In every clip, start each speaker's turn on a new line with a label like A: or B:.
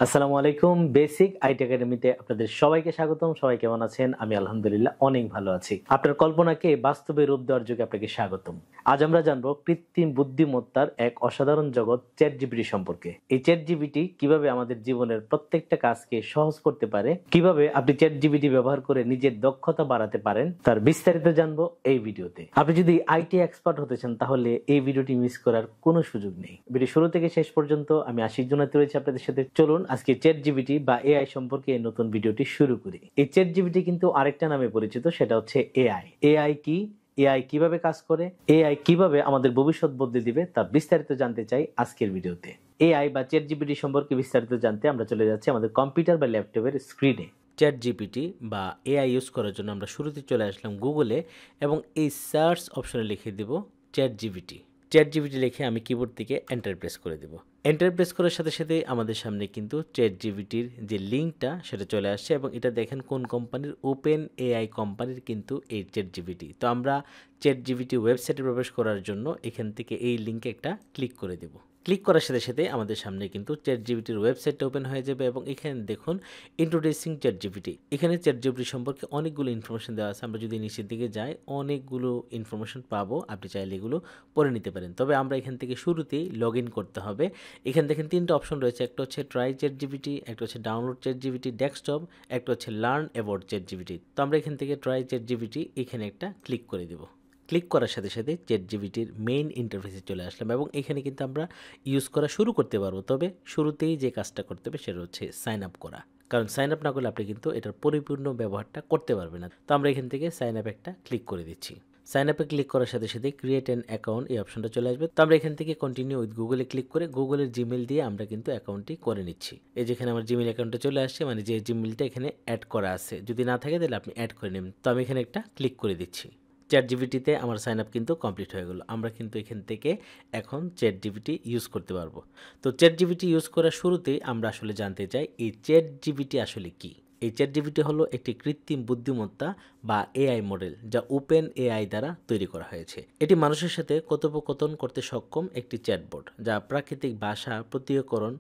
A: আসসালামু আলাইকুম। Basic IT একাডেমিতে আপনাদের সবাইকে স্বাগতম। সবাই কেমন আছেন? আমি আলহামদুলিল্লাহ অনেক ভালো আছি। আপনার কল্পনাকে বাস্তবে রূপ দেওয়ার যুগে আপনাকে স্বাগতম। আজ আমরা জানবো কৃত্রিম বুদ্ধিমত্তার এক অসাধারণ জগৎ চ্যাটজিপিটি সম্পর্কে। এই চ্যাটজিপিটি কিভাবে আমাদের জীবনের প্রত্যেকটা কাজকে সহজ করতে পারে, কিভাবে আপনি চ্যাটজিপিটি ব্যবহার করে নিজের দক্ষতা বাড়াতে পারেন, তার বিস্তারিত জানবো এই ভিডিওতে। আপনি যদি আইটি এক্সপার্ট হতে চান তাহলে এই ভিডিওটি মিস করার কোনো সুযোগ নেই। ভিডিও শুরু থেকে শেষ পর্যন্ত আমি আশিক জুনায়েদ রয়েছি আপনাদের সাথে। চলুন আজকে চ্যাটজিপিটি বা এআই সম্পর্কে এই নতুন ভিডিওটি শুরু করি। এই চ্যাটজিপিটি কিন্তু আরেকটা নামে পরিচিত, সেটা হচ্ছে এআই। এআই কি, এআই কিভাবে কাজ করে, এআই কিভাবে আমাদের ভবিষ্যৎ বদলে দিবে, তা বিস্তারিত জানতে চাই আজকের ভিডিওতে। এআই বা চ্যাটজিপিটি সম্পর্কে বিস্তারিত জানতে আমরা চলে যাচ্ছি আমাদের কম্পিউটার বা ল্যাপটপের স্ক্রিনে। চ্যাটজিপিটি বা এআই ইউজ করার জন্য আমরা শুরুতে চলে আসলাম গুগলে এবং এই সার্চ অপশনে লিখে দেব চ্যাটজিপিটি। চ্যাটজিপিটি লিখে আমি কিবোর্ড থেকে এন্টার প্রেস করে দেব। এন্টার প্রেস করার সাথে সাথে আমাদের সামনে কিন্তু চ্যাটজিপিটির যে লিঙ্কটা সেটা চলে আসছে এবং এটা দেখেন কোন কোম্পানির, ওপেন এআই কোম্পানির কিন্তু এই চ্যাটজিপিটি। তো আমরা চ্যাটজিপিটি ওয়েবসাইটে প্রবেশ করার জন্য এখান থেকে এই লিঙ্কে একটা ক্লিক করে দেব। ক্লিক করার সাথে সাথে আমাদের সামনে কিন্তু চ্যাটজিপিটির ওয়েবসাইটটা ওপেন হয়ে যাবে এবং এখানে দেখুন ইন্ট্রোডিউসিং চ্যাটজিপিটি। এখানে চ্যাটজিপিটি সম্পর্কে অনেকগুলো ইনফরমেশন দেওয়া আছে। আমরা যদি নিচের দিকে যাই অনেকগুলো ইনফরমেশন পাবো, আপনি চাইলে এগুলো পড়ে নিতে পারেন। তবে আমরা এখান থেকে শুরুতেই লগ ইন করতে হবে। এখানে দেখেন তিনটা অপশন রয়েছে, একটা হচ্ছে ট্রাই চ্যাটজিপিটি, একটা হচ্ছে ডাউনলোড চ্যাটজিপিটি ডেস্কটপ, একটা হচ্ছে লার্ন অ্যাবাউট চ্যাটজিপিটি। তো আমরা এখান থেকে ট্রাই চ্যাটজিপিটি এখানে একটা ক্লিক করে দেব। ক্লিক করার সাথে সাথে চ্যাটজিপিটির মেইন ইন্টারফেসে চলে আসলাম এবং এখানে কিন্তু আমরা ইউজ করা শুরু করতে পারবো। তবে শুরুতেই যে কাজটা করতে হবে সেটা হচ্ছে সাইন আপ করা, কারণ সাইন আপ না করলে আপনি কিন্তু এটার পরিপূর্ণ ব্যবহারটা করতে পারবেন না। তো আমরা এখান থেকে সাইন আপ একটা ক্লিক করে দিচ্ছি। সাইন আপে ক্লিক করার সাথে সাথে ক্রিয়েট অ্যান অ্যাকাউন্ট এই অপশনটা চলে আসবে। তো আমরা এখান থেকে কন্টিনিউ উইথ গুগলে ক্লিক করে গুগলের জিমেল দিয়ে আমরা কিন্তু অ্যাকাউন্টটি করে নিচ্ছি। এই যেখানে আমার জিমেল অ্যাকাউন্টটা চলে আসছে, মানে যে জিমেলটা এখানে অ্যাড করা আছে, যদি না থাকে তাহলে আপনি অ্যাড করে নেবেন। তো আমি এখানে একটা ক্লিক করে দিচ্ছি। চ্যাটজিপিটিতে আমার সাইন আপ কিন্তু কমপ্লিট হয়ে গেল। আমরা কিন্তু এখান থেকে এখন চ্যাটজিপিটি ইউজ করতে পারবো। তো চ্যাটজিপিটি ইউজ করার শুরুতেই আমরা আসলে জানতে চাই এই চ্যাটজিপিটি আসলে কি। এই চ্যাটজিপিটি হলো একটি কৃত্রিম বুদ্ধিমত্তা বা এআই মডেল যা ওপেন এআই দ্বারা তৈরি করা হয়েছে। এটি মানুষের সাথে কথোপকথন করতে সক্ষম একটি চ্যাটবট যা প্রাকৃতিক ভাষা প্রক্রিয়াকরণ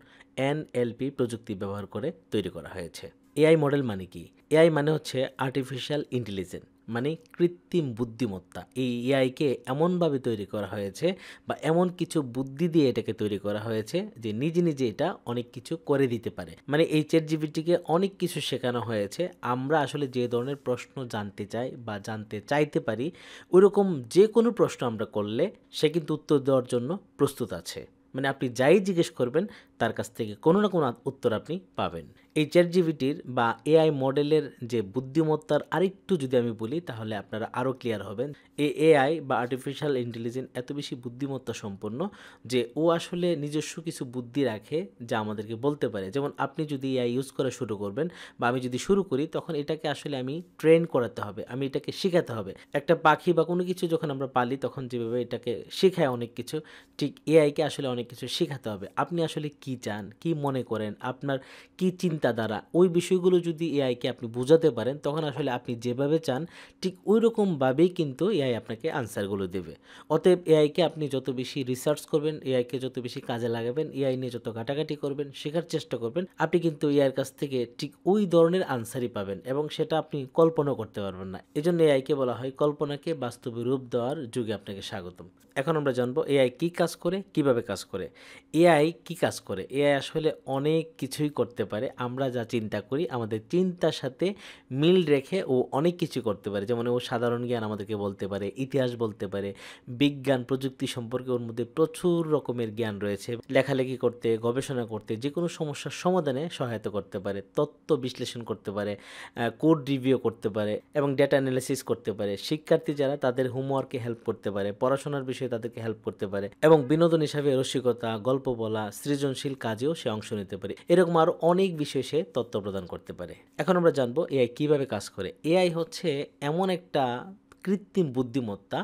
A: এনএলপি প্রযুক্তি ব্যবহার করে তৈরি করা হয়েছে। এআই মডেল মানে কি? এআই মানে হচ্ছে আর্টিফিশিয়াল ইন্টেলিজেন্স, মানে কৃত্রিম বুদ্ধিমত্তা। এই এআইকে এমনভাবে তৈরি করা হয়েছে বা এমন কিছু বুদ্ধি দিয়ে এটাকে তৈরি করা হয়েছে যে নিজে নিজে এটা অনেক কিছু করে দিতে পারে। মানে এই চ্যাটজিপিটিকে অনেক কিছু শেখানো হয়েছে। আমরা আসলে যে ধরনের প্রশ্ন জানতে চাই বা জানতে চাইতে পারি, ওইরকম যে কোনো প্রশ্ন আমরা করলে সে কিন্তু উত্তর দেওয়ার জন্য প্রস্তুত আছে। মানে আপনি যাই জিজ্ঞেস করবেন তার কাছ থেকে কোনো না কোনো উত্তর আপনি পাবেন। এই চ্যাটজিপিটির বা এআই মডেলের যে বুদ্ধিমত্তার আরেকটু যদি আমি বলি তাহলে আপনারা আরও ক্লিয়ার হবেন। এই এআই বা আর্টিফিশিয়াল ইন্টেলিজেন্স এত বেশি বুদ্ধিমত্তা সম্পন্ন যে ও আসলে নিজস্ব কিছু বুদ্ধি রাখে যা আমাদেরকে বলতে পারে। যেমন আপনি যদি এআই ইউজ করা শুরু করবেন বা আমি যদি শুরু করি, তখন এটাকে আসলে আমি ট্রেন করাতে হবে, আমি এটাকে শেখাতে হবে। একটা পাখি বা কোনো কিছু যখন আমরা পালি তখন যেভাবে এটাকে শেখায় অনেক কিছু, ঠিক এআইকে আসলে অনেক কিছু শেখাতে হবে। আপনি আসলে কি চান, কি মনে করেন, আপনার কি চিন্তাধারা, ওই বিষয়গুলো যদি এআইকে আপনি বোঝাতে পারেন তখন আসলে আপনি যেভাবে চান ঠিক ওই রকমভাবেই কিন্তু এআই আপনাকে আনসারগুলো দেবে। অতএব এআইকে আপনি যত বেশি রিসার্চ করবেন, এআইকে যত বেশি কাজে লাগাবেন, এআই নিয়ে যত ঘাটাঘাটি করবেন, শেখার চেষ্টা করবেন, আপনি কিন্তু এআইয়ের কাছ থেকে ঠিক ওই ধরনের আনসারই পাবেন এবং সেটা আপনি কল্পনা করতে পারবেন না। এজন্য এআইকে বলা হয় কল্পনাকে বাস্তবে রূপ দেওয়ার যুগে আপনাকে স্বাগতম। এখন আমরা জানবো এআই কি কাজ করে, কিভাবে কাজ করে। এআই কি কাজ করে? এআই আসলে অনেক কিছুই করতে পারে। আমরা যা চিন্তা করি আমাদের চিন্তার সাথে মিল রেখে ও অনেক কিছু করতে পারে। যেমন ও সাধারণ জ্ঞান আমাদেরকে বলতে পারে, ইতিহাস বলতে পারে, বিজ্ঞান প্রযুক্তি সম্পর্কে ওর মধ্যে প্রচুর রকমের জ্ঞান রয়েছে। লেখালেখি করতে, গবেষণা করতে, যে কোনো সমস্যার সমাধানে সহায়তা করতে পারে, তথ্য বিশ্লেষণ করতে পারে, কোড রিভিউ করতে পারে এবং ডেটা অ্যানালিসিস করতে পারে। শিক্ষার্থী যারা তাদের হোমওয়ার্কে হেল্প করতে পারে, পড়াশোনার বিষয়ে তাদেরকে হেল্প করতে পারে এবং বিনোদন হিসাবে রসিকতা, গল্প বলা, সৃজনশীল কাজেও সে অংশ নিতে পারে। এরকম আরও অনেক বিষয়ে সে তথ্য প্রদান করতে পারে। এখন আমরা জানবো এআই কিভাবে কাজ করে। এআই হচ্ছে এমন একটা কৃত্রিম বুদ্ধিমত্তা,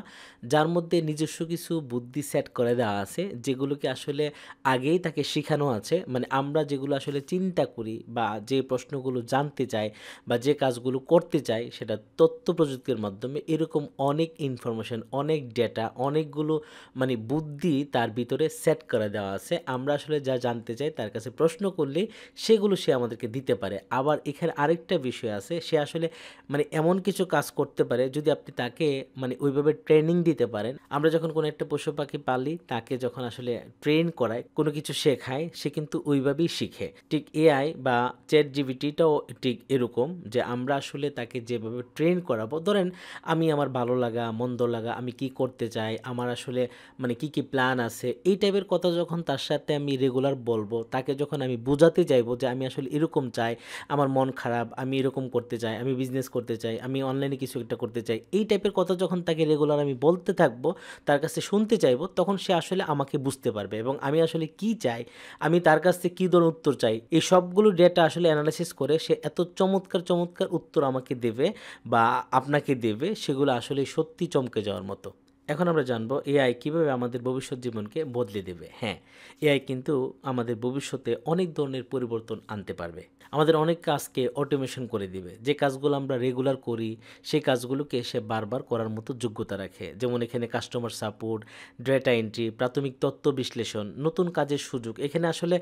A: যার মধ্যে নিজস্ব কিছু বুদ্ধি সেট করে দেওয়া আছে, যেগুলোকে আসলে আগেই তাকে শেখানো আছে। মানে আমরা যেগুলো আসলে চিন্তা করি বা যে প্রশ্নগুলো জানতে চাই বা যে কাজগুলো করতে চাই, সেটা তথ্য প্রযুক্তির মাধ্যমে এরকম অনেক ইনফরমেশন, অনেক ডেটা, অনেকগুলো মানে বুদ্ধি তার ভিতরে সেট করে দেওয়া আছে। আমরা আসলে যা জানতে চাই তার কাছে প্রশ্ন করলেই সেগুলো সে আমাদেরকে দিতে পারে। আবার এখানে আরেকটা বিষয় আছে, সে আসলে মানে এমন কিছু কাজ করতে পারে যদি আপনি তাকে মানে ওইভাবে ট্রেনিং দিতে পারেন। আমরা যখন কোনো একটা পশু পাখি পালি, তাকে যখন আসলে ট্রেন করায়, কোনো কিছু শেখায়, সে কিন্তু ওইভাবেই শিখে। ঠিক এআই বা চ্যাট জিপিটিটাও ঠিক এরকম, যে আমরা আসলে তাকে যেভাবে ট্রেন করাবো, ধরেন আমি আমার ভালো লাগা মন্দ লাগা, আমি কি করতে চাই, আমার আসলে মানে কি কি প্ল্যান আছে, এই টাইপের কথা যখন তার সাথে আমি রেগুলার বলবো, তাকে যখন আমি বোঝাতে চাইবো যে আমি আসলে এরকম চাই, আমার মন খারাপ, আমি এরকম করতে চাই, আমি বিজনেস করতে চাই, আমি অনলাইনে কিছু একটা করতে চাই, এই টাইপের কথা যখন তাকে রেগুলার আমি বলতে থাকবো, তার কাছে শুনতে চাইবো, তখন সে আসলে আমাকে বুঝতে পারবে এবং আমি আসলে কি চাই, আমি তার কাছ থেকে কী ধরনের উত্তর চাই, এই সবগুলো ডেটা আসলে অ্যানালাইসিস করে সে এত চমৎকার চমৎকার উত্তর আমাকে দেবে বা আপনাকে দেবে, সেগুলো আসলে সত্যি চমকে যাওয়ার মতো। এখন আমরা জানবো এআই কীভাবে আমাদের ভবিষ্যৎ জীবনকে বদলে দেবে। হ্যাঁ, এআই কিন্তু আমাদের ভবিষ্যতে অনেক ধরনের পরিবর্তন আনতে পারবে। আমাদের অনেক কাজকে অটোমেশন করে দিবে। যে কাজগুলো আমরা রেগুলার করি, সেই কাজগুলোকে সে বারবার করার মতো যোগ্যতা রাখে। যেমন এখানে কাস্টমার সাপোর্ট, ডেটা এন্ট্রি, প্রাথমিক তথ্য বিশ্লেষণ, নতুন কাজের সুযোগ। এখানে আসলে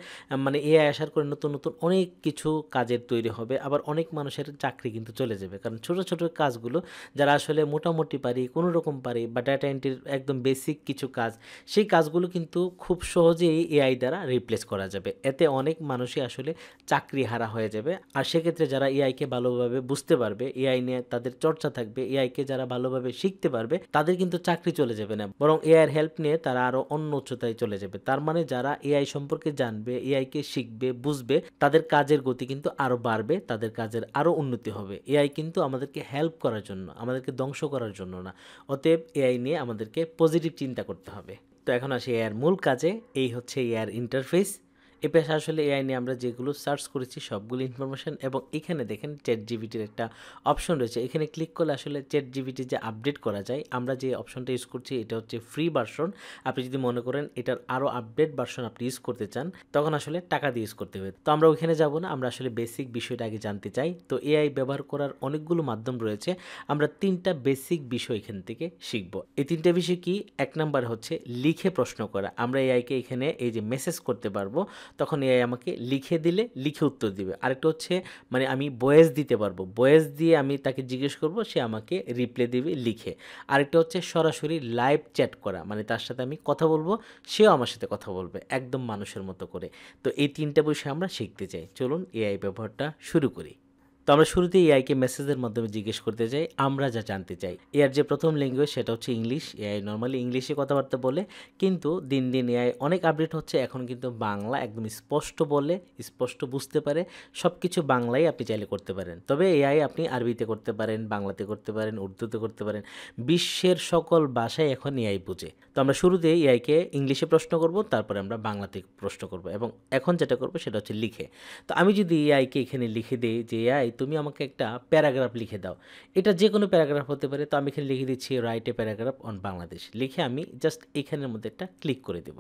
A: মানে এআই আসার করে নতুন নতুন অনেক কিছু কাজের তৈরি হবে। আবার অনেক মানুষের চাকরি কিন্তু চলে যাবে। কারণ ছোট ছোট কাজগুলো যারা আসলে মোটামুটি পারি, কোনো রকম পারি, বা ডেটা এন্ট্রির একদম বেসিক কিছু কাজ, সেই কাজগুলো কিন্তু খুব সহজেই এআই দ্বারা রিপ্লেস করা যাবে। এতে অনেক মানুষই আসলে চাকরি হারা হয়ে যাবে। আর সেক্ষেত্রে যারা এআইকে ভালোভাবে বুঝতে পারবে, এআই নিয়ে তাদের চর্চা থাকবে, এআইকে যারা ভালোভাবে শিখতে পারবে, তাদের কিন্তু চাকরি চলে যাবে না, বরং এআইয়ের হেল্প নিয়ে তারা আরও অন্য উচ্চতায় চলে যাবে। তার মানে যারা এআই সম্পর্কে জানবে, এআইকে শিখবে, বুঝবে, তাদের কাজের গতি কিন্তু আরও বাড়বে, তাদের কাজের আরও উন্নতি হবে। এআই কিন্তু আমাদেরকে হেল্প করার জন্য, আমাদেরকে ধ্বংস করার জন্য না। অতএব এআই নিয়ে আমাদেরকে পজিটিভ চিন্তা করতে হবে। তো এখন আসি এআইয়ের মূল কাজে। এই হচ্ছে এআইয়ের ইন্টারফেস। এ পেশা আসলে এআই নিয়ে আমরা যেগুলো সার্চ করেছি সবগুলো ইনফরমেশন, এবং এখানে দেখেন চ্যাট জিপিটির একটা অপশন রয়েছে। এখানে ক্লিক করলে আসলে চ্যাট জিপিটি যে আপডেট করা যায়, আমরা যে অপশনটা ইউজ করছি এটা হচ্ছে ফ্রি ভার্সন। আপনি যদি মনে করেন এটার আরও আপডেট ভার্সন আপনি ইউজ করতে চান, তখন আসলে টাকা দিয়ে ইউজ করতে হবে। তো আমরা ওইখানে যাব না, আমরা আসলে বেসিক বিষয়টা আগে জানতে চাই। তো এআই ব্যবহার করার অনেকগুলো মাধ্যম রয়েছে, আমরা 3টা বেসিক বিষয় এখান থেকে শিখব। এই 3টা বিষয় কি? 1 নাম্বার হচ্ছে লিখে প্রশ্ন করা। আমরা এআইকে এখানে এই যে মেসেজ করতে পারবো, তখন এআই আমাকে লিখে দিলে লিখে উত্তর দিবে। আরেকটা হচ্ছে মানে আমি ভয়েস দিতে পারবো, ভয়েস দিয়ে আমি তাকে জিজ্ঞেস করব, সে আমাকে রিপ্লাই দিবে লিখে। আরেকটা হচ্ছে সরাসরি লাইভ চ্যাট করা, মানে তার সাথে আমি কথা বলবো, সেও আমার সাথে কথা বলবে একদম মানুষের মতো করে। তো এই 3টা বিষয় আমরা শিখতে চাই। চলুন এআই ব্যবহারটা শুরু করি। তো আমরা শুরুতেই এআইকে মেসেজের মাধ্যমে জিজ্ঞেস করতে চাই আমরা যা জানতে চাই। এর যে প্রথম ল্যাঙ্গুয়েজ সেটা হচ্ছে ইংলিশ। এআই নর্মালি ইংলিশে কথাবার্তা বলে, কিন্তু দিন দিন এআই অনেক আপডেট হচ্ছে। এখন কিন্তু বাংলা একদম স্পষ্ট বলে, স্পষ্ট বুঝতে পারে। সব কিছু বাংলায় আপনি চাইলে করতে পারেন। তবে এআই আপনি আরবিতে করতে পারেন, বাংলাতে করতে পারেন, উর্দুতে করতে পারেন। বিশ্বের সকল ভাষায় এখন এআই বুঝে। তো আমরা শুরুতে এআইকে ইংলিশে প্রশ্ন করব, তারপরে আমরা বাংলাতে প্রশ্ন করব, এবং এখন যেটা করব সেটা হচ্ছে লিখে। তো আমি যদি এআইকে এখানে লিখে দিই যে এআই তুমি আমাকে একটা প্যারাগ্রাফ লিখে দাও, এটা যে কোনো প্যারাগ্রাফ হতে পারে। তো আমি এখানে লিখে দিচ্ছি write a paragraph on Bangladesh. লিখে আমি জাস্ট এখানের মধ্যে একটা ক্লিক করে দেব।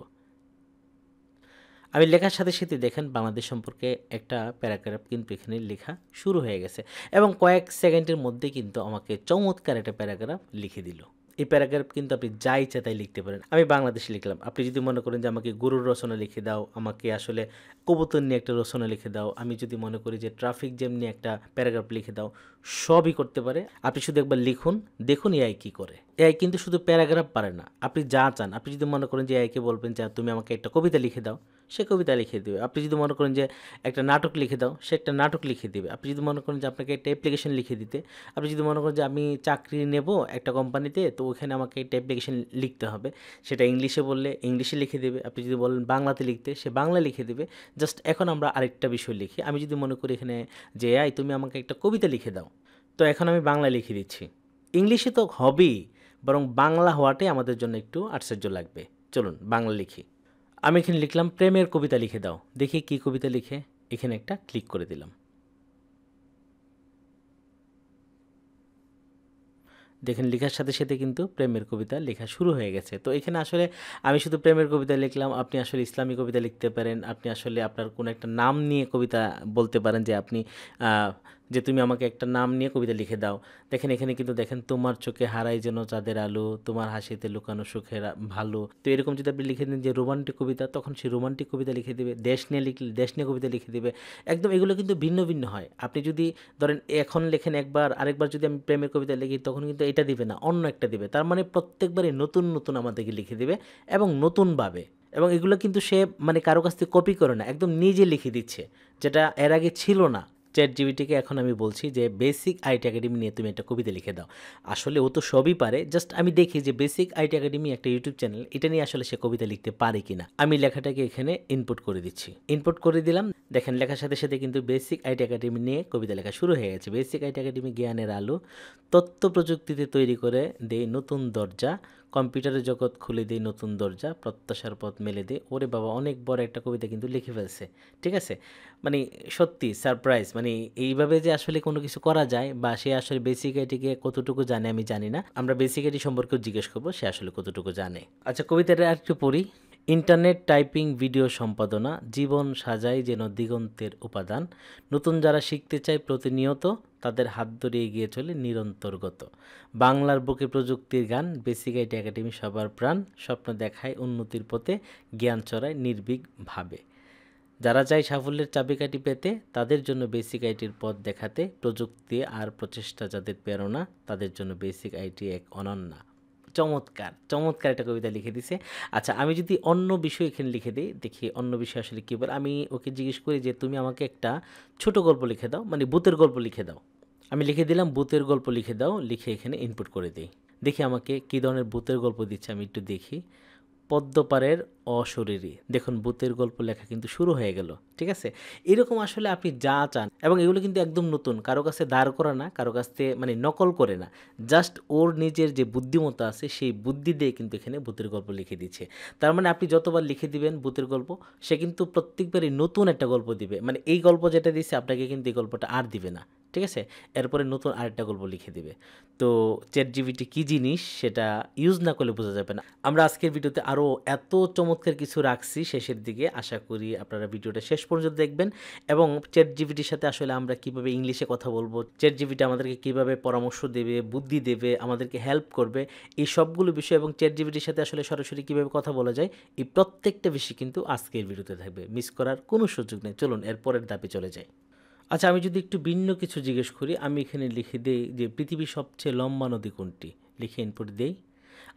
A: আমি লেখার সাথে সাথে দেখেন বাংলাদেশ সম্পর্কে একটা প্যারাগ্রাফ কিন্তু এখানে লেখা শুরু হয়ে গেছে, এবং কয়েক সেকেন্ডের মধ্যে কিন্তু আমাকে চমৎকার একটা প্যারাগ্রাফ লিখে দিল। এই প্যারাগ্রাফ কিন্তু আপনি যা ইচ্ছা তাই লিখতে পারেন। আমি বাংলাদেশে লিখলাম, আপনি যদি মনে করেন যে আমাকে গরুর রচনা লিখে দাও, আমাকে আসলে কবুতর নিয়ে একটা রচনা লিখে দাও, আমি যদি মনে করি যে ট্রাফিক জ্যাম নিয়ে একটা প্যারাগ্রাফ লিখে দাও, সবই করতে পারে। আপনি শুধু একবার লিখুন, দেখুন এআই কী করে। এআই কিন্তু শুধু প্যারাগ্রাফ পারে না, আপনি যা চান। আপনি যদি মনে করেন যে এআইকে বলবেন যে তুমি আমাকে একটা কবিতা লিখে দাও, সে কবিতা লিখে দেবে। আপনি যদি মনে করেন যে একটা নাটক লিখে দাও, সে একটা নাটক লিখে দেবে। আপনি যদি মনে করেন যে আপনাকে একটা অ্যাপ্লিকেশন লিখে দিতে, আপনি যদি মনে করেন যে আমি চাকরি নেব একটা কোম্পানিতে, তো ওখানে আমাকে একটা অ্যাপ্লিকেশন লিখতে হবে, সেটা ইংলিশে বললে ইংলিশে লিখে দেবে। আপনি যদি বলেন বাংলাতে লিখতে, সে বাংলা লিখে দেবে। জাস্ট এখন আমরা আরেকটা বিষয় লিখি। আমি যদি মনে করি এখানে যে এআই তুমি আমাকে একটা কবিতা লিখে দাও, তো এখন আমি বাংলা লিখে দিচ্ছি। ইংলিশে তো হবেই, বরং বাংলা হওয়াটাই আমাদের জন্য একটু আশ্চর্য লাগবে। চলুন বাংলা লিখি। আমি এখানে লিখলাম প্রেমের কবিতা লিখে দাও। দেখি কি কবিতা লিখে। এখানে একটা ক্লিক করে দিলাম। দেখেন লেখার সাথে সাথে কিন্তু প্রেমের কবিতা লেখা শুরু হয়ে গেছে। তো এখানে আসলে আমি শুধু প্রেমের কবিতা লিখলাম, আপনি আসলে ইসলামী কবিতা লিখতে পারেন, আপনি আসলে আপনার কোনো একটা নাম নিয়ে কবিতা বলতে পারেন যে আপনি যে তুমি আমাকে একটা নাম নিয়ে কবিতা লিখে দাও। দেখেন এখানে কিন্তু দেখেন তোমার চোখে হারাই যেন চাঁদের আলো, তোমার হাসিতে লুকানো সুখের ভালো। তো এরকম যদি আপনি লিখে দিন যে রোমান্টিক কবিতা, তখন সে রোমান্টিক কবিতা লিখে দেবে। দেশ নিয়ে লিখলে দেশ নিয়ে কবিতা লিখে দেবে। একদম এগুলো কিন্তু ভিন্ন ভিন্ন হয়। আপনি যদি ধরেন এখন লেখেন একবার, আরেকবার যদি আমি প্রেমের কবিতা লিখি তখন কিন্তু এটা দিবে না, অন্য একটা দিবে। তার মানে প্রত্যেকবারই নতুন নতুন আমাদেরকে লিখে দিবে এবং নতুনভাবে। এবং এগুলো কিন্তু সে মানে কারো কাছ থেকে কপি করে না, একদম নিজে লিখে দিচ্ছে, যেটা এর আগে ছিল না। চ্যাট জিপিটিকে এখন আমি বলছি যে বেসিক আইটি একাডেমি নিয়ে তুমি একটা কবিতা লিখে দাও। আসলে ও তো সবই পারে, জাস্ট আমি দেখি যে বেসিক আইটি একাডেমি একটা ইউটিউব চ্যানেল, এটা নিয়ে আসলে সে কবিতা লিখতে পারে কিনা। আমি লেখাটাকে এখানে ইনপুট করে দিচ্ছি, ইনপুট করে দিলাম। দেখেন লেখার সাথে সাথে কিন্তু বেসিক আইটি একাডেমি নিয়ে কবিতা লেখা শুরু হয়ে গেছে। বেসিক আইটি একাডেমি জ্ঞানের আলো, তথ্য প্রযুক্তিতে তৈরি করে দেই নতুন দরজা, কম্পিউটারের জগৎ খুলে দেই নতুন দরজা, প্রত্যাশার পথ মেলে দেয়। ওরে বাবা, অনেক বড় একটা কবিতা কিন্তু লিখে ফেলছে। ঠিক আছে, মানে সত্যি সারপ্রাইজ। মানে এইভাবে যে আসলে কোনো কিছু করা যায়, বা সে আসলে বেসিক আইটিকে কতটুকু জানে আমি জানি না। আমরা বেসিক আইটি সম্পর্কেও জিজ্ঞেস করবো সে আসলে কতটুকু জানে। আচ্ছা, কবিতাটা আর একটু পড়ি। ইন্টারনেট টাইপিং ভিডিও সম্পাদনা, জীবন সাজাই যেন দিগন্তের উপাদান, নতুন যারা শিখতে চায় প্রতিনিয়ত, তাদের হাত ধরে এগিয়ে চলে নিরন্তর্গত। বাংলার বুকে প্রযুক্তির গান, বেসিক আইটি একাডেমি সবার প্রাণ, স্বপ্ন দেখায় উন্নতির পথে, জ্ঞান চড়ায় নির্ভীকভাবে। যারা চায় সাফল্যের চাবিকাঠি পেতে, তাদের জন্য বেসিক আইটির পথ দেখাতে, প্রযুক্তি আর প্রচেষ্টা যাদের প্রেরণা, তাদের জন্য বেসিক আইটি এক অনন্যা। চমৎকার চমৎকার একটা কবিতা লিখে দিছে। আচ্ছা, আমি যদি অন্য বিষয় এখানে লিখে দিই, দেখি অন্য বিষয় আসলে কী বলে। আমি ওকে জিজ্ঞেস করি যে তুমি আমাকে একটা ছোট গল্প লিখে দাও, মানে ভূতের গল্প লিখে দাও। আমি লিখে দিলাম ভূতের গল্প লিখে দাও, লিখে এখানে ইনপুট করে দিই। দেখি আমাকে কী ধরনের ভূতের গল্প দিচ্ছে, আমি একটু দেখি। পদ্মপাড়ের অশরীরী, দেখুন ভূতের গল্প লেখা কিন্তু শুরু হয়ে গেল। ঠিক আছে, এরকম আসলে আপনি যা চান, এবং এগুলো কিন্তু একদম নতুন, কারো কাছে দাঁড় করা না, কারো কাছ থেকে মানে নকল করে না, জাস্ট ওর নিজের যে বুদ্ধিমত্তা আছে সেই বুদ্ধি দিয়ে কিন্তু এখানে ভূতের গল্প লিখে দিচ্ছে। তার মানে আপনি যতবার লিখে দিবেন ভূতের গল্প, সে কিন্তু প্রত্যেকবারই নতুন একটা গল্প দিবে। মানে এই গল্প যেটা দিচ্ছে আপনাকে কিন্তু এই গল্পটা আর দিবে না। ঠিক আছে, এরপরে নতুন আরেকটা গল্প লিখে দিবে। তো চ্যাট জিপিটি কী জিনিস সেটা ইউজ না করলে বোঝা যাবে না। আমরা আজকের ভিডিওতে আরও এত চমৎকার কিছু রাখছি শেষের দিকে, আশা করি আপনারা ভিডিওটা শেষ পর্যন্ত দেখবেন। এবং চ্যাট জিপিটির সাথে আসলে আমরা কিভাবে ইংলিশে কথা বলবো, চ্যাট জিপিটি আমাদেরকে কিভাবে পরামর্শ দেবে, বুদ্ধি দেবে, আমাদেরকে হেল্প করবে, এই সবগুলো বিষয়, এবং চ্যাট জিপিটির সাথে আসলে সরাসরি কীভাবে কথা বলা যায়, এই প্রত্যেকটা বিষয় কিন্তু আজকের ভিডিওতে থাকবে। মিস করার কোনো সুযোগ নেই। চলুন এর পরের ধাপে চলে যাই। আচ্ছা, আমি যদি একটু ভিন্ন কিছু জিজ্ঞেস করি, আমি এখানে লিখে দেই যে পৃথিবীর সবচেয়ে লম্বা নদী কোনটি, লিখে ইনপুট দেই।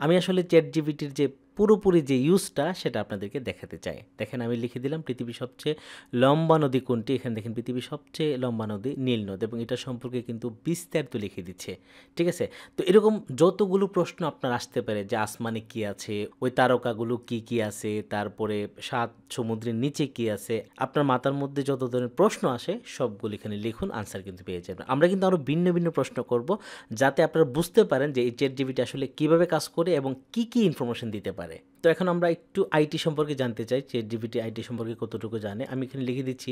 A: আমি আসলে চ্যাট জিপিটির যে পুরোপুরি যে ইউজটা সেটা আপনাদেরকে দেখাতে চাই। দেখেন আমি লিখে দিলাম পৃথিবীর সবচেয়ে লম্বা নদী কোনটি। এখানে দেখেন পৃথিবীর সবচেয়ে লম্বা নদী নীল নদ, এবং এটা সম্পর্কে কিন্তু বিস্তারিত লিখে দিচ্ছে। ঠিক আছে, তো এরকম যতগুলো প্রশ্ন আপনার আসতে পারে যে আসমানে কি আছে, ওই তারকাগুলো কি কি আছে, তারপরে সাত সমুদ্রের নিচে কি আছে, আপনার মাথার মধ্যে যত ধরনের প্রশ্ন আসে সবগুলো এখানে লিখুন, আনসার কিন্তু পেয়ে যাবেন। আমরা কিন্তু আরও ভিন্ন ভিন্ন প্রশ্ন করব, যাতে আপনারা বুঝতে পারেন যে এই চ্যাট জিপিটি আসলে কীভাবে কাজ করে এবং কি কি ইনফরমেশন দিতে পারে। তো এখন আমরা একটু আইটি সম্পর্কে জানতে চাই, চ্যাট জিপিটি আইটি সম্পর্কে কতটুকু জানে। আমি এখানে লিখে দিচ্ছি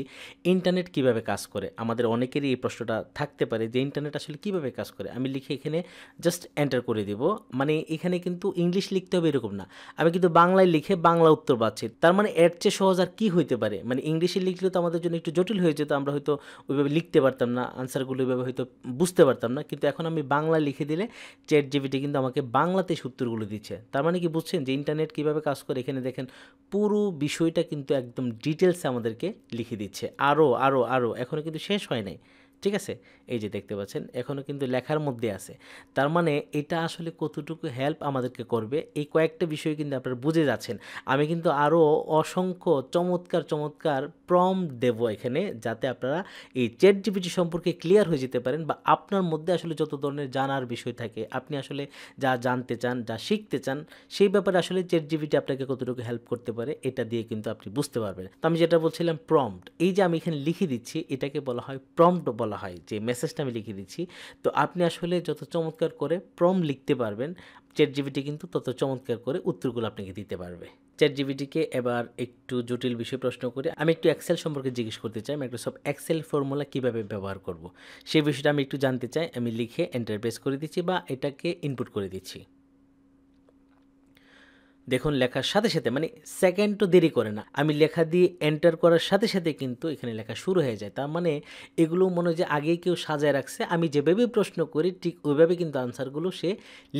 A: ইন্টারনেট কিভাবে কাজ করে। আমাদের অনেকেরই এই প্রশ্নটা থাকতে পারে যে ইন্টারনেট আসলে কিভাবে কাজ করে। আমি লিখে এখানে জাস্ট এন্টার করে দিব। মানে এখানে কিন্তু ইংলিশ লিখতে হবে এরকম না, আমি কিন্তু বাংলায় লিখে বাংলা উত্তর পাচ্ছি। তার মানে এর চেয়ে সহজ আর কী হইতে পারে। মানে ইংলিশে লিখলে তো আমাদের জন্য একটু জটিল হয়ে যেত, আমরা হয়তো ওইভাবে লিখতে পারতাম না, আনসারগুলো ওইভাবে হয়তো বুঝতে পারতাম না। কিন্তু এখন আমি বাংলা লিখে দিলে চ্যাট জিপিটি কিন্তু আমাকে বাংলাতে উত্তরগুলো দিচ্ছে। তার মানে কি বুঝছেন যে ইন্টারনেট কীভাবে কাজ করে। এখানে দেখেন পুরো বিষয়টা কিন্তু একদম ডিটেলসে আমাদেরকে লিখে দিচ্ছে। আরও আরও আরও এখনও কিন্তু শেষ হয় নাই। ঠিক আছে, এই যে দেখতে পাচ্ছেন এখনও কিন্তু লেখার মধ্যে আছে। তার মানে এটা আসলে কতটুকু হেল্প আমাদেরকে করবে, এই কয়েকটা বিষয় কিন্তু আপনারা বুঝে যাচ্ছেন। আমি কিন্তু আরও অসংখ্য চমৎকার চমৎকার প্রম্পট দেব এখানে, যাতে আপনারা এই চ্যাট জিপিটি সম্পর্কে ক্লিয়ার হয়ে যেতে পারেন, বা আপনার মধ্যে আসলে যত ধরনের জানার বিষয় থাকে, আপনি আসলে যা জানতে চান, যা শিখতে চান, সেই ব্যাপারে আসলে চ্যাট জিপিটি আপনাকে কতটুকু হেল্প করতে পারে এটা দিয়ে কিন্তু আপনি বুঝতে পারবেন। তো আমি যেটা বলছিলাম প্রম্পট, এই যে আমি এখানে লিখে দিচ্ছি এটাকে বলা হয় প্রম্পট বলা হয়, যে মেসেজটা আমি লিখে দিচ্ছি। তো আপনি আসলে যত চমৎকার করে প্রম্পট লিখতে পারবেন, চ্যাট জিপিটি কিন্তু তত চমৎকার করে উত্তরগুলো আপনাকে দিতে পারবে। চ্যাট জিপিটিকে এবার একটু জটিল বিষয় প্রশ্ন করে আমি একটু এক্সেল সম্পর্কে জিজ্ঞেস করতে চাই, মাইক্রোসফট এক্সেল ফর্মুলা কিভাবে ব্যবহার করব সেই বিষয়টা আমি একটু জানতে চাই। আমি লিখে এন্টার প্রেস করে দিচ্ছি বা এটাকে ইনপুট করে দিচ্ছি। দেখুন লেখার সাথে সাথে মানে সেকেন্ডও দেরি করে না, আমি লেখা দিয়ে এন্টার করার সাথে সাথে কিন্তু এখানে লেখা শুরু হয়ে যায়। তার মানে এগুলো মনে হয় যে আগেই কেউ সাজায় রাখছে, আমি যেভাবে প্রশ্ন করি ঠিক ওইভাবে কিন্তু আনসারগুলো সে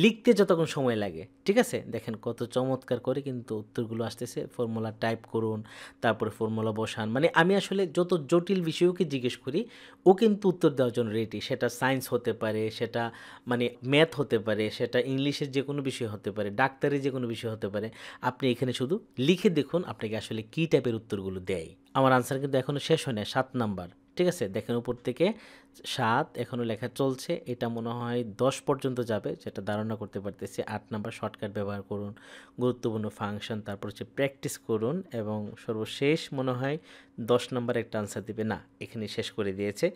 A: লিখতে যতক্ষণ সময় লাগে। ঠিক আছে, দেখেন কত চমৎকার করে কিন্তু উত্তরগুলো আসতেছে। ফর্মুলা টাইপ করুন, তারপরে ফর্মুলা বসান, মানে আমি আসলে যত জটিল বিষয়কে জিজ্ঞেস করি ও কিন্তু উত্তর দেওয়ার জন্য রেডি। সেটা সায়েন্স হতে পারে, সেটা মানে ম্যাথ হতে পারে, সেটা ইংলিশের যে কোনো বিষয় হতে পারে, ডাক্তারের যে কোনো বিষয় হতে পারে। আপনি এখানে শুধু লিখে দেখুন আপনাকে আসলে কী টাইপের উত্তরগুলো দেয়। আমার আনসার কিন্তু এখনও শেষ হয় না, 7 নাম্বার। ঠিক আছে, দেখেন উপর থেকে 7 এখনও লেখা চলছে, এটা মনে হয় 10 পর্যন্ত যাবে যেটা ধারণা করতে পারতেছি। 8 নাম্বার শর্টকাট ব্যবহার করুন, গুরুত্বপূর্ণ ফাংশন, তারপর হচ্ছে প্র্যাকটিস করুন, এবং সর্বশেষ মনে হয় 10 নাম্বার একটা আনসার দিবে না, এখানে শেষ করে দিয়েছে।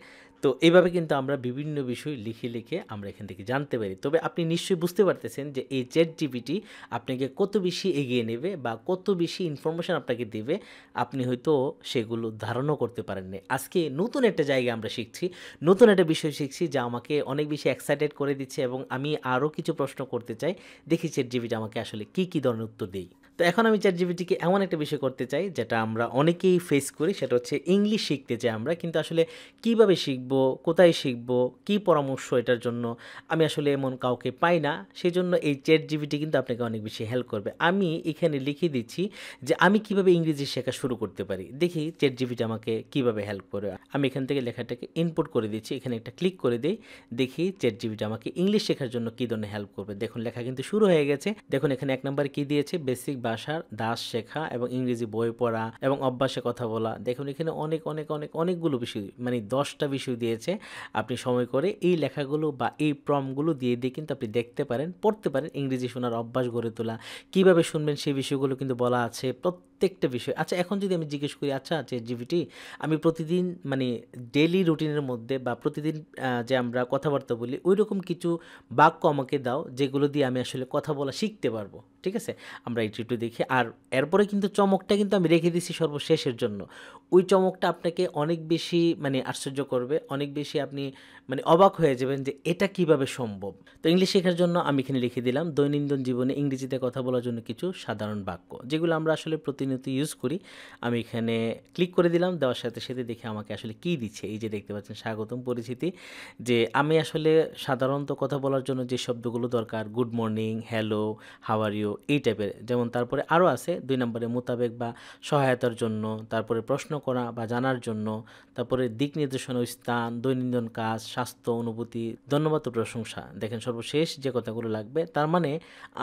A: তো এইভাবে কিন্তু আমরা বিভিন্ন বিষয় লিখে লিখে আমরা এখান থেকে জানতে পারি। তবে আপনি নিশ্চয়ই বুঝতে পারতেছেন যে এই চ্যাট জিপিটি আপনাকে কত বেশি এগিয়ে নেবে বা কত বেশি ইনফরমেশন আপনাকে দেবে, আপনি হয়তো সেগুলো ধারণাও করতে পারেননি। আজকে নতুন একটা জায়গা আমরা শিখছি, নতুন একটা বিষয় শিখছি যা আমাকে অনেক বেশি এক্সাইটেড করে দিচ্ছে, এবং আমি আরও কিছু প্রশ্ন করতে চাই, দেখি চ্যাট জিপিটি আমাকে আসলে কী কী ধরনের উত্তর দেই। তো এখন আমি চ্যাট জিপিটিকে এমন একটা বিষয় করতে চাই যেটা আমরা অনেকেই ফেস করি, সেটা হচ্ছে ইংলিশ শিখতে চাই আমরা, কিন্তু আসলে কিভাবে শিখব, কোথায় শিখব, কী পরামর্শ এটার জন্য আমি আসলে এমন কাউকে পাই না। সেই জন্য এই চ্যাট জিপিটি কিন্তু আপনাকে অনেক বেশি হেল্প করবে। আমি এখানে লিখে দিচ্ছি যে আমি কিভাবে ইংরেজি শেখা শুরু করতে পারি, দেখি চ্যাট জিপিটি আমাকে কিভাবে হেল্প করে। আমি এখান থেকে লেখাটাকে ইনপুট করে দিচ্ছি, এখানে একটা ক্লিক করে দিই, দেখি চ্যাট জিপিটি আমাকে ইংলিশ শেখার জন্য কী ধরনের হেল্প করবে। দেখুন লেখা কিন্তু শুরু হয়ে গেছে। দেখুন এখানে 1 নম্বরে কী দিয়েছে, বেসিক ভাষার দাস শেখা এবং ইংরেজি বই পড়া এবং অভ্যাসে কথা বলা। দেখুন এখানে অনেকগুলো বিষয়, মানে 10টা বিষয় দিয়েছে। আপনি সময় করে এই লেখাগুলো বা এই প্রম্পটগুলো দিয়ে কিন্তু আপনি দেখতে পারেন, পড়তে পারেন, ইংরেজি শোনার অভ্যাস গড়ে তোলা, কিভাবে শুনবেন সেই বিষয়গুলো কিন্তু বলা আছে, প্রত্যেকটা বিষয়। আচ্ছা এখন যদি আমি জিজ্ঞেস করি, আচ্ছা চ্যাট জিপিটি আমি প্রতিদিন মানে ডেইলি রুটিনের মধ্যে বা প্রতিদিন যে আমরা কথাবার্তা বলি ওই রকম কিছু বাক্য আমাকে দাও যেগুলো দিয়ে আমি আসলে কথা বলা শিখতে পারবো। ঠিক আছে, আমরা একটু দেখি। আর এরপরে কিন্তু চমকটা কিন্তু আমি রেখে দিচ্ছি সর্বশেষের জন্য। ওই চমকটা আপনাকে অনেক বেশি মানে আশ্চর্য করবে, অনেক বেশি আপনি মানে অবাক হয়ে যাবেন যে এটা কিভাবে সম্ভব। তো ইংলিশ শেখার জন্য আমি এখানে লিখে দিলাম দৈনন্দিন জীবনে ইংরেজিতে কথা বলার জন্য কিছু সাধারণ বাক্য যেগুলো আমরা আসলে প্রতিনিয়ত ইউজ করি। আমি এখানে ক্লিক করে দিলাম, দেওয়ার সাথে সাথে দেখে আমাকে আসলে কী দিচ্ছে, এই যে দেখতে পাচ্ছেন স্বাগতম পরিচিতি। যে আমি আসলে সাধারণত কথা বলার জন্য যে শব্দগুলো দরকার, good morning, hello, how are you, এই টাইপের। যেমন তারপরে আরও আছে 2 নম্বরে মোতাবেক বা সহায়তার জন্য, তারপরে প্রশ্ন করা বা জানার জন্য, তারপরে দিক নির্দেশনা, স্থান, দৈনন্দিন কাজ, স্বাস্থ্য, অনুভূতি, ধন্যবাদ ও প্রশংসা। দেখেন সর্বশেষ যে কথাগুলো লাগবে, তার মানে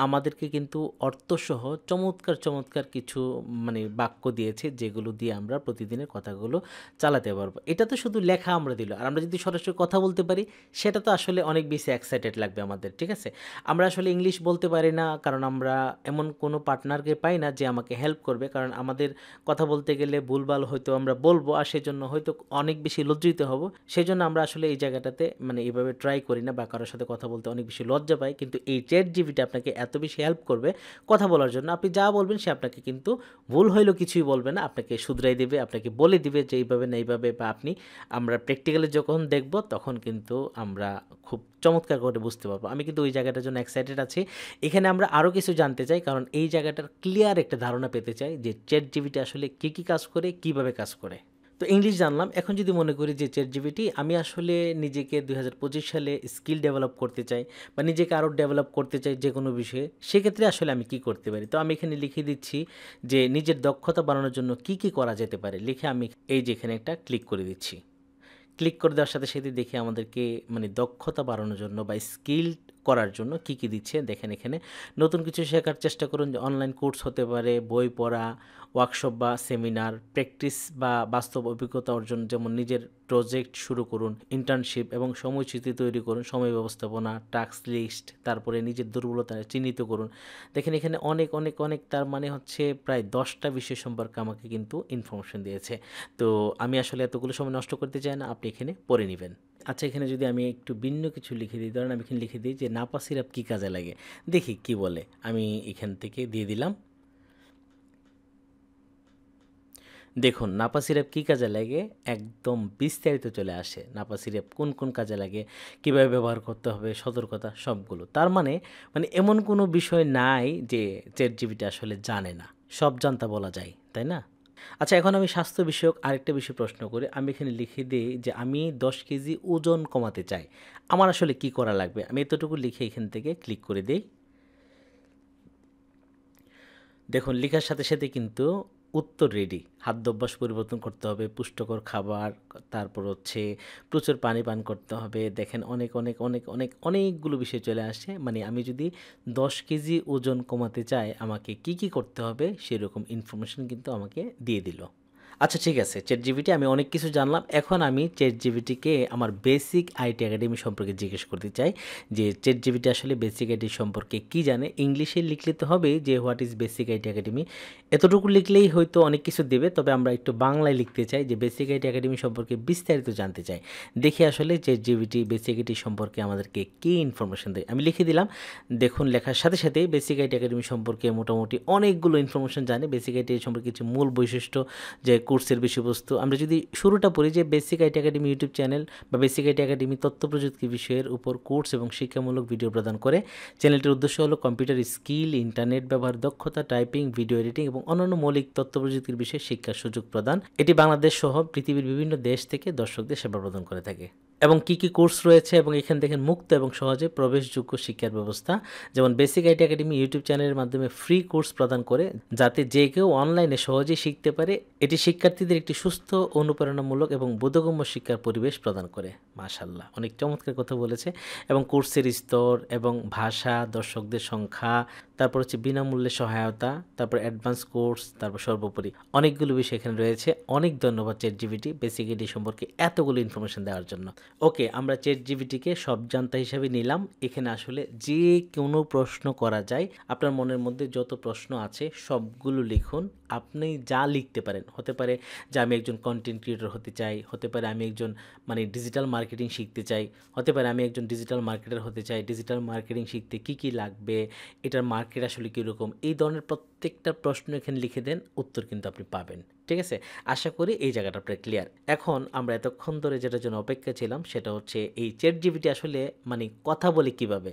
A: আমাদেরকে কিন্তু অর্থসহ চমৎকার চমৎকার কিছু মানে বাক্য দিয়েছে যেগুলো দিয়ে আমরা প্রতিদিনের কথাগুলো চালাতে পারবো। এটা তো শুধু লেখা আমরা দিল, আর আমরা যদি সরাসরি কথা বলতে পারি সেটা তো আসলে অনেক বেশি এক্সাইটেড লাগবে আমাদের। ঠিক আছে, আমরা আসলে ইংলিশ বলতে পারি না কারণ আমরা এমন কোনো পার্টনারকে পাই না যে আমাকে হেল্প করবে, কারণ আমাদের কথা বলতে গেলে ভুলভাল হয়তো আমরা বলবো, আর সেজন্য হয়তো অনেক বেশি লজ্জিত হব। সেই জন্য আমরা আসলে এই জায়গাটাতে মানে এইভাবে ট্রাই করি না বা কারোর সাথে কথা বলতে অনেক বেশি লজ্জা পাই। কিন্তু এই চ্যাট জিপিটি আপনাকে এত বেশি হেল্প করবে কথা বলার জন্য, আপনি যা বলবেন সে আপনাকে কিন্তু ভুল হইলেও কিছুই বলবে না, আপনাকে শুধরাই দিবে, আপনাকে বলে দিবে যে এইভাবে না এইভাবে, বা আপনি আমরা প্র্যাকটিক্যালি যখন দেখব তখন কিন্তু আমরা খুব চমৎকার করে বুঝতে পারবো। আমি কিন্তু ওই জায়গাটার জন্য এক্সাইটেড আছি। এখানে আমরা আরও কিছু জানতে চাই, কারণ এই জায়গাটার ক্লিয়ার একটা ধারণা পেতে চাই যে চ্যাট জিপিটি আসলে কী কী কাজ করে, কিভাবে কাজ করে। তো ইংলিশ জানলাম, এখন যদি মনে করি যে চ্যাট জিপিটি আমি আসলে নিজেকে 2025 সালে স্কিল ডেভেলপ করতে চাই বা নিজেকে আরও ডেভেলপ করতে চাই যে কোনো বিষয়ে, সেক্ষেত্রে আসলে আমি কি করতে পারি। তো আমি এখানে লিখে দিচ্ছি যে নিজের দক্ষতা বাড়ানোর জন্য কি কি করা যেতে পারে, লিখে আমি এই যে এখানে একটা ক্লিক করে দিচ্ছি। ক্লিক করে দেওয়ার সাথে সাথে দেখি আমাদেরকে মানে দক্ষতা বাড়ানোর জন্য বা স্কিল করার জন্য কি কি দিচ্ছে। দেখেন এখানে নতুন কিছু শেখার চেষ্টা করুন, যে অনলাইন কোর্স হতে পারে, বই পড়া, ওয়ার্কশপ বা সেমিনার, প্র্যাকটিস বা বাস্তব অভিজ্ঞতা অর্জন, যেমন নিজের প্রজেক্ট শুরু করুন, ইন্টার্নশিপ এবং সময়সূচি তৈরি করুন, সময় ব্যবস্থাপনা, টাস্ক লিস্ট, তারপরে নিজের দুর্বলতা চিহ্নিত করুন। দেখেন এখানে অনেক তার মানে হচ্ছে প্রায় 10টা বিষয় সম্পর্কে আমাকে কিন্তু ইনফরমেশন দিয়েছে। তো আমি আসলে এতগুলো সময় নষ্ট করতে চাই না, আপনি এখানে পড়ে নেবেন। আচ্ছা এখানে যদি আমি একটু ভিন্ন কিছু লিখে দিই, ধরেন আমি এখানে লিখে দিই যে নাপা সিরাপ কী কাজে লাগে, দেখি কি বলে। আমি এখান থেকে দিয়ে দিলাম। দেখুন নাপা সিরাপ কী কাজে লাগে একদম বিস্তারিত চলে আসে। নাপা সিরাপ কোন কোন কাজে লাগে, কীভাবে ব্যবহার করতে হবে, সতর্কতা সবগুলো। তার মানে এমন কোনো বিষয় নাই যে চ্যাট জিপিটি আসলে জানে না, সব জানতা বলা যায়, তাই না? আচ্ছা, এখন আমি স্বাস্থ্য বিষয়ক আরেকটা বিষয় প্রশ্ন করি। আমি এখানে লিখে দিই যে আমি 10 কেজি ওজন কমাতে চাই, আমার আসলে কি করা লাগবে? আমি এতটুকু লিখে এখান থেকে ক্লিক করে দিই। দেখুন লেখার সাথে সাথে কিন্তু উত্তর রেডি। খাদ্যাভ্যাস পরিবর্তন করতে হবে, পুষ্টিকর খাবার, তারপর হচ্ছে প্রচুর পানি পান করতে হবে। দেখেন অনেক অনেক অনেক অনেক অনেকগুলো বিষয় চলে আসে। মানে আমি যদি 10 কেজি ওজন কমাতে চাই আমাকে কি কি করতে হবে সেরকম ইনফরমেশন কিন্তু আমাকে দিয়ে দিল। আচ্ছা ঠিক আছে, চ্যাটজিপিটি আমি অনেক কিছু জানলাম। এখন আমি চ্যাটজিপিটিকে আমার বেসিক আইটি একাডেমি সম্পর্কে জিজ্ঞেস করতে চাই যে চ্যাটজিপিটি আসলে বেসিক আইটি সম্পর্কে কি জানে। ইংলিশে লিখলে তো হবে যে what is basic IT academy, এতটুকু লিখলেই হয়তো অনেক কিছু দেবে। তবে আমরা একটু বাংলায় লিখতে চাই যে বেসিক আইটি একাডেমি সম্পর্কে বিস্তারিত জানতে চাই। দেখি আসলে চ্যাটজিপিটি বেসিক আইটি সম্পর্কে আমাদেরকে কী ইনফরমেশন দেয়। আমি লিখে দিলাম। দেখুন লেখার সাথে সাথে বেসিক আইটি একাডেমি সম্পর্কে মোটামুটি অনেকগুলো ইনফরমেশন জানে। বেসিক আইটি সম্পর্কে কিছু মূল বৈশিষ্ট্য, যে কোর্সের বিষয়বস্তু। আমরা যদি শুরুটা পড়ি যে basic IT academy YouTube channel বা বেসিক আইটি একাডেমি তথ্য প্রযুক্তি বিষয়ের উপর কোর্স এবং শিক্ষামূলক ভিডিও প্রদান করে। চ্যানেলটির উদ্দেশ্য হলো কম্পিউটার স্কিল, ইন্টারনেট ব্যবহার দক্ষতা, টাইপিং, ভিডিও এডিটিং এবং অন্যান্য মৌলিক তথ্য প্রযুক্তির বিষয়ে শিক্ষার সুযোগ প্রদান। এটি বাংলাদেশ সহ পৃথিবীর বিভিন্ন দেশ থেকে দর্শকদের সেবা প্রদান করে থাকে। এবং কি কি কোর্স রয়েছে এবং এখানে দেখেন মুক্ত এবং সহজে প্রবেশযোগ্য শিক্ষার ব্যবস্থা। যেমন বেসিক আইটি একাডেমি ইউটিউব চ্যানেলের মাধ্যমে ফ্রি কোর্স প্রদান করে যাতে যে কেউ অনলাইনে সহজেই শিখতে পারে। এটি শিক্ষার্থীদের একটি সুস্থ, অনুপ্রেরণামূলক এবং বোধগম্য শিক্ষার পরিবেশ প্রদান করে। মাশাআল্লাহ, অনেক চমৎকার কথা বলেছে। এবং কোর্সের স্তর এবং ভাষা, দর্শকদের সংখ্যা, তারপর হচ্ছে বিনামূল্যে সহায়তা, তারপর অ্যাডভান্স কোর্স, তারপর সর্বোপরি অনেকগুলো বিষয় এখানে রয়েছে। অনেক ধন্যবাদ চ্যাটজিপিটি বেসিক আইটি সম্পর্কে এতগুলো ইনফরমেশন দেওয়ার জন্য। ওকে, আমরা চ্যাটজিপিটিকে সব জানতা হিসাবে নিলাম। এখানে আসলে যে কোনো প্রশ্ন করা যায়। আপনার মনের মধ্যে যত প্রশ্ন আছে সবগুলো লিখুন। আপনি যা লিখতে পারেন, হতে পারে যে আমি একজন কন্টেন্ট ক্রিয়েটর হতে চাই, হতে পারে আমি একজন ডিজিটাল মার্কেটিং শিখতে চাই, হতে পারে আমি একজন ডিজিটাল মার্কেটার হতে চাই, ডিজিটাল মার্কেটিং শিখতে কি কি লাগবে, এটার মার্কেট আসলে কীরকম, এই ধরনের প্রত্যেকটা প্রশ্ন এখানে লিখে দেন, উত্তর কিন্তু আপনি পাবেন। ঠিক আছে, আশা করি এই জায়গাটা আপনার ক্লিয়ার। এখন আমরা এতক্ষণ ধরে যেটার জন্য অপেক্ষা ছিলাম সেটা হচ্ছে এই চ্যাটজিপিটি আসলে কথা বলে কিভাবে,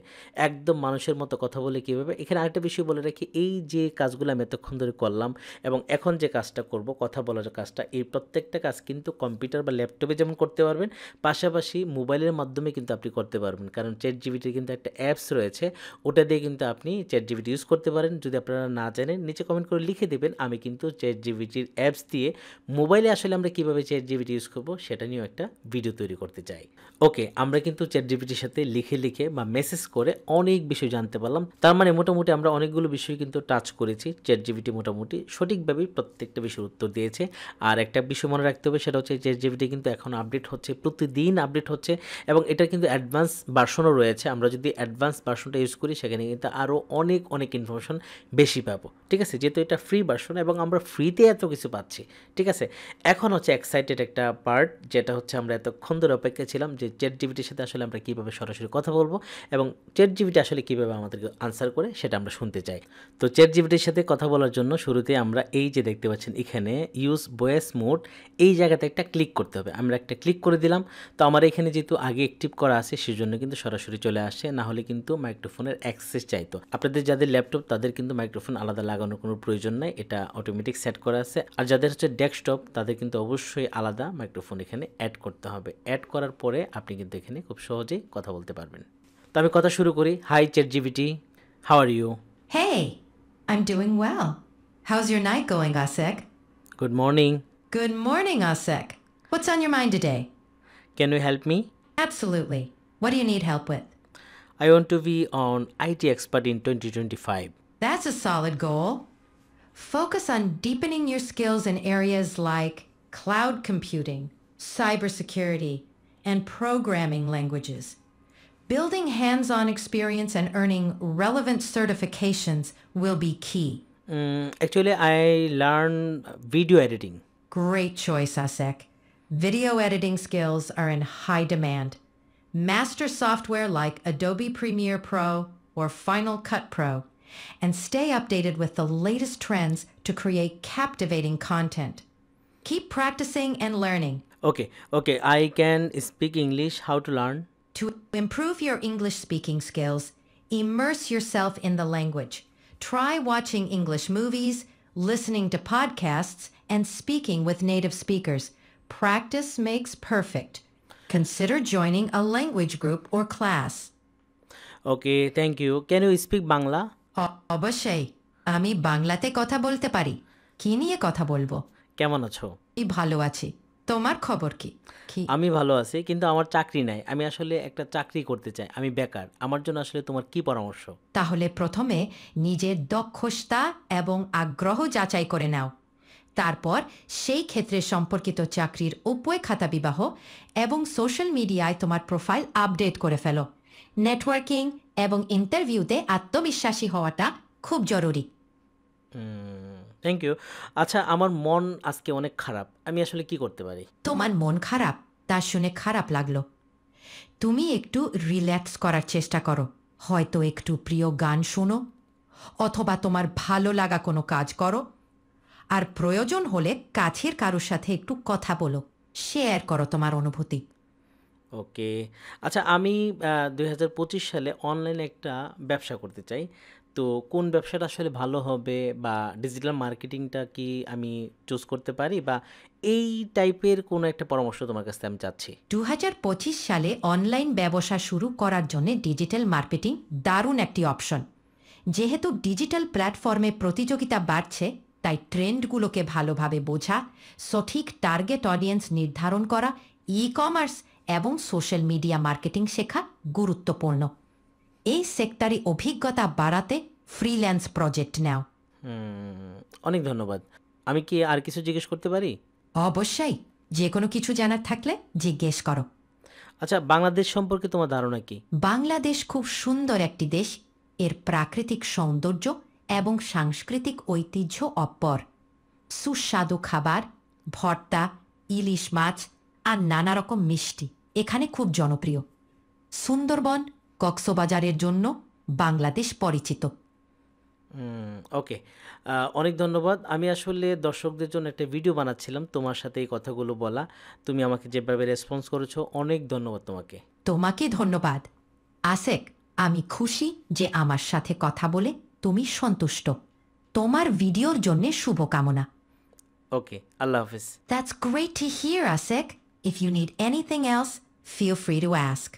A: একদম মানুষের মতো কথা বলে কিভাবে। এখানে আরেকটা বিষয় বলে রাখি, এই যে কাজগুলো আমি এতক্ষণ ধরে করলাম এবং এখন যে কাজটা করব, কথা বলার কাজটা, এই প্রত্যেকটা কাজ কিন্তু কম্পিউটার বা ল্যাপটপে যেমন করতে পারবেন, পাশাপাশি মোবাইলের মাধ্যমে কিন্তু আপনি করতে পারবেন। কারণ চ্যাটজিপিটির কিন্তু একটা অ্যাপস রয়েছে, ওটা দিয়ে কিন্তু আপনি চ্যাটজিপিটি ইউজ করতে পারেন। যদি আপনারা না জানেন নিচে কমেন্ট করে লিখে দেবেন, আমি কিন্তু চ্যাটজিপিটির অ্যাপস দিয়ে মোবাইলে আসলে আমরা কীভাবে চ্যাটজিপিটি ইউজ করবো সেটা নিয়েও একটা ভিডিও তৈরি করতে চাই। ওকে, আমরা কিন্তু চ্যাটজিপিটির সাথে লিখে বা মেসেজ করে অনেক বিষয় জানতে পারলাম। তার মোটামুটি আমরা অনেকগুলো বিষয় কিন্তু টাচ করেছি। চ্যাটজিপিটি মোটামুটি সঠিকভাবেই প্রত্যেকটা বিষয়ের উত্তর দিয়েছে। আর একটা বিষয় মনে রাখতে হবে, সেটা হচ্ছে চ্যাটজিপিটি কিন্তু এখন আপডেট হচ্ছে, প্রতিদিন আপডেট হচ্ছে এবং এটার কিন্তু অ্যাডভান্স ভার্সনও রয়েছে। আমরা যদি অ্যাডভান্স ভার্সনটা ইউজ করি সেখানে কিন্তু আরও অনেক অনেক ইনফরমেশন বেশি পাবো। ঠিক আছে, যেহেতু এটা ফ্রি ভার্সন এবং আমরা ফ্রিতে এত কিছু পাচ্ছি। ঠিক আছে, এখন হচ্ছে এক্সাইটেড একটা পার্ট, যেটা হচ্ছে আমরা এতক্ষণ ধরে অপেক্ষা ছিলাম যে চ্যাটজিপিটির সাথে আসলে আমরা কীভাবে সরাসরি কথা বলবো এবং চ্যাটজিপিটি আসলে কীভাবে আমাদেরকে আনসার করে সেটা আমরা শুনতে চাই। তো চ্যাটজিপিটির সাথে কথা বলার জন্য শুরুতে আমরা এই যে দেখতে পাচ্ছেন এখানে ইউজ ভয়েস মোড, এই জায়গাতে একটা ক্লিক করতে হবে। আমরা একটা ক্লিক করে দিলাম। তো আমার এখানে যেহেতু আগে অ্যাক্টিভ করা আছে সেজন্য কিন্তু সরাসরি চলে আসে, না হলে কিন্তু মাইক্রোফোনের অ্যাক্সেস চাইতো। আপনাদের যাদের ল্যাপটপ তাদের কিন্তু মাইক্রোফোন আলাদা লাগানোর কোনো প্রয়োজন নাই, এটা অটোমেটিক সেট করা আছে। আর যাদের হচ্ছে ডেস্কটপ তাদের কিন্তু অবশ্যই আলাদা মাইক্রোফোন এখানে অ্যাড করতে হবে। অ্যাড করার পরে আপনি কিন্তু এখানে খুব সহজেই কথা বলতে পারবেন। তো আমি কথা শুরু করি। Hi ChatGPT, how are you?
B: Hey, I'm doing well. How's your night going, Asek?
A: Good morning.
B: Good morning, Asek. What's on your mind today?
A: Can you help me?
B: Absolutely. What do you need help with?
A: I want to be an IT expert in 2025.
B: That's a solid goal. Focus on deepening your skills in areas like cloud computing, cybersecurity, and programming languages. Building hands-on experience and earning relevant certifications will be key.
A: Actually, I learned video editing.
B: Great choice, Asek. Video editing skills are in high demand. Master software like Adobe Premiere Pro or Final Cut Pro, and stay updated with the latest trends to create captivating content. Keep practicing and learning.
A: Okay, I can speak English. How to learn?
B: To improve your English speaking skills, immerse yourself in the language. Try watching English movies, listening to podcasts, and speaking with native speakers. Practice makes perfect. Consider joining a language group or class.
A: Okay, thank you. Can you speak Bangla?
B: অবশ্যই আমি বাংলাতে কথা বলতে পারি। কি নিয়ে কথা বলবো?
A: কেমন আছো?
B: ভালো আছি। তোমার খবর কি?
A: আমি ভালো আছি, কিন্তু আমার চাকরি নাই। আমি আসলে একটা চাকরি করতে চাই। আমি বেকার। আমার জন্য আসলে তোমার কি পরামর্শ?
B: তাহলে প্রথমে নিজের দক্ষতা এবং আগ্রহ যাচাই করে নাও। তারপর সেই ক্ষেত্রে সম্পর্কিত চাকরির উপায় খাতা বিবাহ এবং সোশ্যাল মিডিয়ায় তোমার প্রোফাইল আপডেট করে ফেলো। নেটওয়ার্কিং এবং ইন্টারভিউতে আত্মবিশ্বাসী হওয়াটা খুব জরুরি।
A: Thank you. আচ্ছা, আমার মন আজকে অনেক খারাপ। আমি আসলে কি করতে পারি?
B: তোমার মন খারাপ, তা শুনে খারাপ লাগলো। তুমি একটু রিল্যাক্স করার চেষ্টা করো। হয়তো একটু প্রিয় গান শোনো, অথবা তোমার ভালো লাগা কোনো কাজ করো। আর প্রয়োজন হলে কাছের কারোর সাথে একটু কথা বলো, শেয়ার করো তোমার অনুভূতি।
A: ওকে। আচ্ছা, আমি 2025 সালে অনলাইনে একটা ব্যবসা করতে চাই। তো কোন ব্যবসাটা আসলে ভালো হবে, বা ডিজিটাল মার্কেটিংটা কি আমি চুজ করতে পারি, বা এই টাইপের কোনো একটা পরামর্শ তোমার কাছ থেকে আমি চাচ্ছি।
B: 2025 সালে অনলাইন ব্যবসা শুরু করার জন্য ডিজিটাল মার্কেটিং দারুণ একটি অপশন। যেহেতু ডিজিটাল প্ল্যাটফর্মে প্রতিযোগিতা বাড়ছে, তাই ট্রেন্ডগুলোকে ভালোভাবে বোঝা, সঠিক টার্গেট অডিয়েন্স নির্ধারণ করা, ই কমার্স এবং সোশ্যাল মিডিয়া মার্কেটিং শেখা গুরুত্বপূর্ণ। এই সেক্টরে অভিজ্ঞতা বাড়াতে ফ্রিল্যান্স প্রজেক্ট নাও।
A: অনেক ধন্যবাদ। আমি কি আর কিছু জিজ্ঞেস করতে পারি?
B: অবশ্যই, যে কোনো কিছু জানার থাকলে জিজ্ঞেস করো।
A: আচ্ছা, বাংলাদেশ সম্পর্কে তোমার ধারণা কি?
B: বাংলাদেশ খুব সুন্দর একটি দেশ। এর প্রাকৃতিক সৌন্দর্য এবং সাংস্কৃতিক ঐতিহ্য অপর। সুস্বাদু খাবার, ভর্তা, ইলিশ মাছ আর নানা রকম মিষ্টি এখানে খুব জনপ্রিয়। সুন্দরবন, কক্সবাজারের জন্য বাংলাদেশ পরিচিত।
A: ওকে, অনেক ধন্যবাদ। আমি আসলে দর্শকদের জন্য একটা ভিডিও বানাচ্ছিলাম, তোমার সাথে এই কথাগুলো বলা। তুমি আমাকে যেভাবে রেসপন্স করেছো, অনেক ধন্যবাদ তোমাকে।
B: তোমাকে ধন্যবাদ আসেক। আমি খুশি যে আমার সাথে কথা বলে তুমি সন্তুষ্ট। তোমার ভিডিওর জন্য শুভকামনা।
A: ওকে, আল্লাহ হাফিজ।
B: That's great to hear, Asik. If you need anything else, feel free to ask.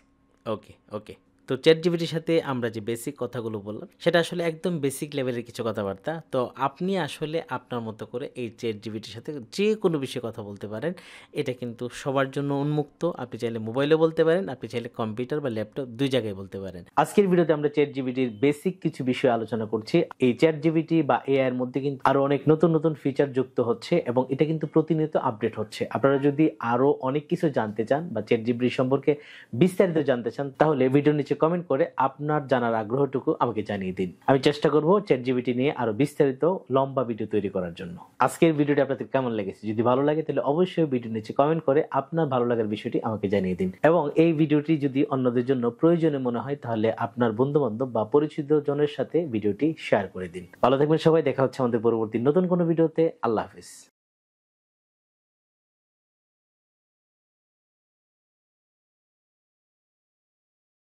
A: ওকে। তো চ্যাটজিপিটির সাথে আমরা যে বেসিক কথাগুলো বললাম, সেটা আসলে একদম বেসিক লেভেলের কিছু কথাবার্তা। তো আপনি আসলে আপনার মতো করে এই চ্যাটজিপিটির সাথে যে কোনো বিষয়ে কথা বলতে পারেন। এটা কিন্তু সবার জন্য উন্মুক্ত। আপনি চাইলে মোবাইলে বলতে পারেন, আপনি চাইলে কম্পিউটার বা ল্যাপটপ, দুই জায়গায় বলতে পারেন। আজকের ভিডিওতে আমরা চ্যাটজিপিটির বেসিক কিছু বিষয় আলোচনা করছি। এই চ্যাটজিপিটি বা এআই এর মধ্যে কিন্তু আরো অনেক নতুন নতুন ফিচার যুক্ত হচ্ছে, এবং এটা কিন্তু প্রতিনিয়ত আপডেট হচ্ছে। আপনারা যদি আরো অনেক কিছু জানতে চান বা চ্যাটজিপিটি সম্পর্কে বিস্তারিত জানতে চান, তাহলে ভিডিওর নিচে কমেন্ট করে আপনার জানার আগ্রহটুকু আমাকে জানিয়ে দিন। আমি চেষ্টা করব চ্যাটজিপিটি নিয়ে আরো বিস্তারিত লম্বা ভিডিও তৈরি করার জন্য। আজকের ভিডিওটি আপনাদের কেমন লেগেছে? যদি ভালো লাগে তাহলে অবশ্যই ভিডিওর নিচে কমেন্ট করে আপনার ভালো লাগার বিষয়টি আমাকে জানিয়ে দিন। এবং এই ভিডিওটি যদি অন্যদের জন্য প্রয়োজনীয় মনে হয়, তাহলে আপনার বন্ধু বান্ধব বা পরিচিত জনের সাথে ভিডিওটি শেয়ার করে দিন। ভালো থাকবেন সবাই। দেখা হচ্ছে আমাদের পরবর্তী নতুন কোনো ভিডিওতে। আল্লাহ হাফিজ।